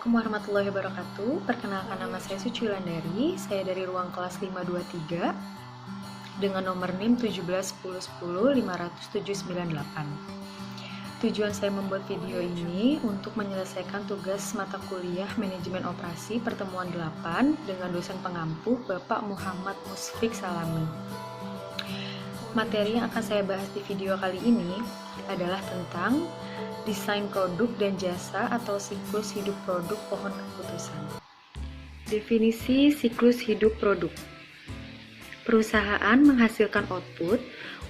Assalamualaikum warahmatullahi wabarakatuh. Perkenalkan, nama saya Suci Wulandari. Saya dari ruang kelas 523 dengan nomor NIM 17101050798. Tujuan saya membuat video ini untuk menyelesaikan tugas mata kuliah Manajemen Operasi pertemuan 8 dengan dosen pengampu Bapak Muhammad Musfik Salami. Materi yang akan saya bahas di video kali ini adalah tentang desain produk dan jasa atau siklus hidup produk pohon keputusan. Definisi siklus hidup produk. Perusahaan menghasilkan output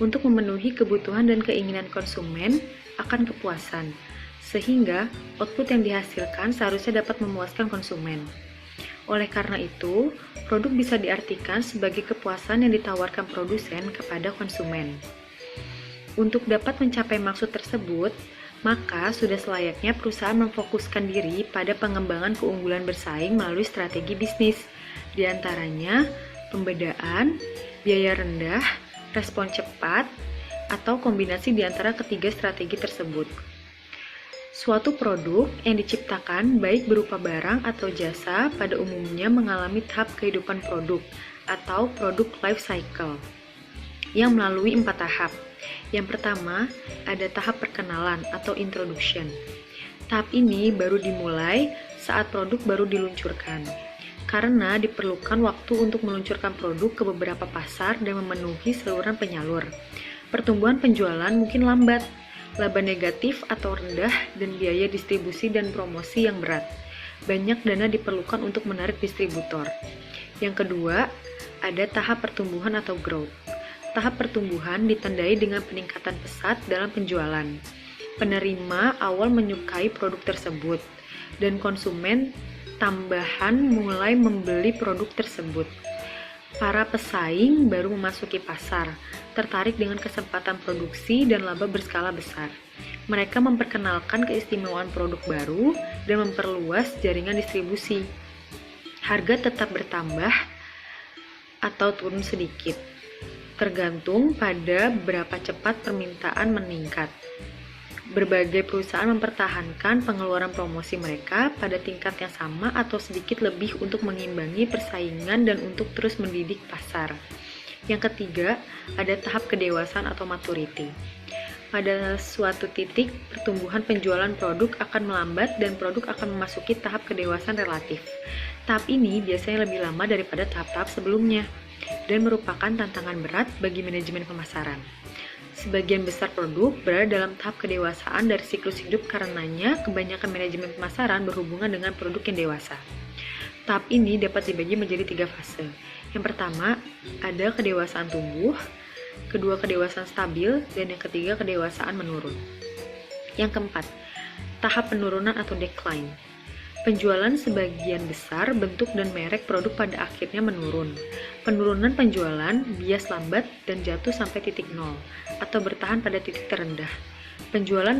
untuk memenuhi kebutuhan dan keinginan konsumen akan kepuasan, sehingga output yang dihasilkan seharusnya dapat memuaskan konsumen. Oleh karena itu, produk bisa diartikan sebagai kepuasan yang ditawarkan produsen kepada konsumen. Untuk dapat mencapai maksud tersebut, maka sudah selayaknya perusahaan memfokuskan diri pada pengembangan keunggulan bersaing melalui strategi bisnis, di antaranya pembedaan, biaya rendah, respon cepat, atau kombinasi di antara ketiga strategi tersebut. Suatu produk yang diciptakan baik berupa barang atau jasa pada umumnya mengalami tahap kehidupan produk atau produk life cycle yang melalui 4 tahap. Yang pertama, ada tahap perkenalan atau introduction. Tahap ini baru dimulai saat produk baru diluncurkan, karena diperlukan waktu untuk meluncurkan produk ke beberapa pasar dan memenuhi saluran penyalur. Pertumbuhan penjualan mungkin lambat, laba negatif atau rendah, dan biaya distribusi dan promosi yang berat. Banyak dana diperlukan untuk menarik distributor. Yang kedua, ada tahap pertumbuhan atau growth. Tahap pertumbuhan ditandai dengan peningkatan pesat dalam penjualan. Penerima awal menyukai produk tersebut, dan konsumen tambahan mulai membeli produk tersebut. Para pesaing baru memasuki pasar, tertarik dengan kesempatan produksi dan laba berskala besar. Mereka memperkenalkan keistimewaan produk baru dan memperluas jaringan distribusi. Harga tetap bertambah atau turun sedikit, tergantung pada berapa cepat permintaan meningkat. Berbagai perusahaan mempertahankan pengeluaran promosi mereka pada tingkat yang sama atau sedikit lebih untuk mengimbangi persaingan dan untuk terus mendidik pasar. Yang ketiga, ada tahap kedewasaan atau maturity. Pada suatu titik, pertumbuhan penjualan produk akan melambat dan produk akan memasuki tahap kedewasaan relatif. Tahap ini biasanya lebih lama daripada tahap-tahap sebelumnya dan merupakan tantangan berat bagi manajemen pemasaran. Sebagian besar produk berada dalam tahap kedewasaan dari siklus hidup, karenanya kebanyakan manajemen pemasaran berhubungan dengan produk yang dewasa. Tahap ini dapat dibagi menjadi 3 fase. Yang pertama, ada kedewasaan tumbuh, kedua kedewasaan stabil, dan yang ketiga kedewasaan menurun. Yang keempat, tahap penurunan atau decline. Penjualan sebagian besar bentuk dan merek produk pada akhirnya menurun. Penurunan penjualan bias lambat dan jatuh sampai titik nol atau bertahan pada titik terendah. Penjualan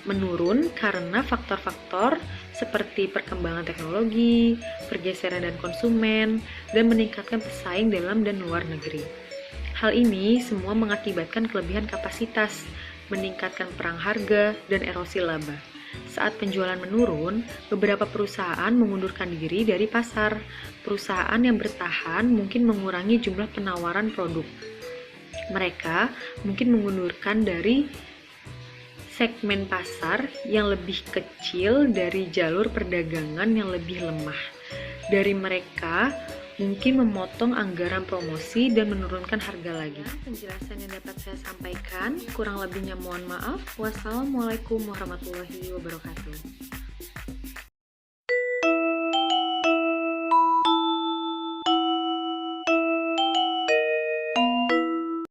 menurun karena faktor-faktor seperti perkembangan teknologi, pergeseran dan konsumen, dan meningkatkan pesaing dalam dan luar negeri. Hal ini semua mengakibatkan kelebihan kapasitas, meningkatkan perang harga, dan erosi laba. Saat penjualan menurun, beberapa perusahaan mengundurkan diri dari pasar. Perusahaan yang bertahan mungkin mengurangi jumlah penawaran produk. Mereka mungkin mengundurkan dari segmen pasar yang lebih kecil dari jalur perdagangan yang lebih lemah. Dari mereka mungkin memotong anggaran promosi dan menurunkan harga lagi. Penjelasan yang dapat saya sampaikan, kurang lebihnya mohon maaf. Wassalamualaikum warahmatullahi wabarakatuh.